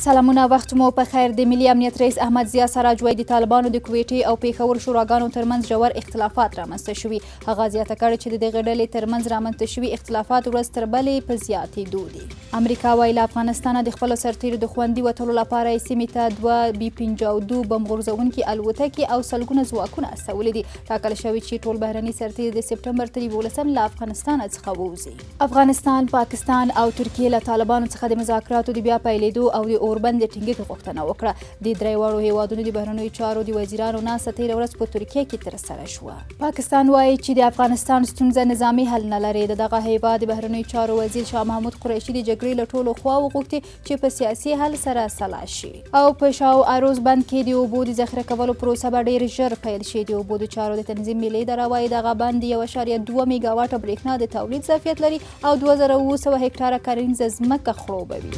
سلامونه وخت مو په خیر. د ملي امنیت رئیس احمد ضیا سراج وایي د طالبانو د کویټې او پېښور شوراګانو ترمنځ ژور اختلافات رامنځته شوي. هغه زیاته کړې چې د دغې ډلې ترمنځ رامنځته شوي اختلافات ورځ تر بلې په زیاتېدو دي. امریکا وایي له افغانستانه د خپلو سرتیرو د خوندي وتلو لپاره یې سیمې ته 2 B-52 بم غورځوونکي الوتکې او سلګونه ځواکونه استولي دي. ټاکل شوي چې ټول بهرني سرتیري د سپټمبر تر 11 له افغانستانه څخه ووځي. افغانستان، پاکستان او ترکیې له طالبانو څخه د مذاکراتو د بیا پیلېدو او د اوربند د ټینګښت غوښتنه وکړه. د دریواړو هیوادونو د بهرنیو چارو د وزیرانو ناسته تېره ورځ په ترکیه کې ترسره شوه. پاکستان وایي چې د افغانستان ستونزه نظامي حل نه لري. د دغه هیواد د بهرنیو چارو وزیر شاه محمود قریشي د جګړې له ټولو خواوو غوښتي چې په سیاسي حل سره سلا شي. او په شاو اروز بند کې د اوبو د ذخیره کولو پروسه به ډېر ژر پیل شي. د اوبو د چارو د تنظیم ملي اداره وایي دغه بند 1.2 میګاواټه برېښنا د تولید ظرفیت لري او 2700 هکټاره کرنیزه ځمکه خړوبوي.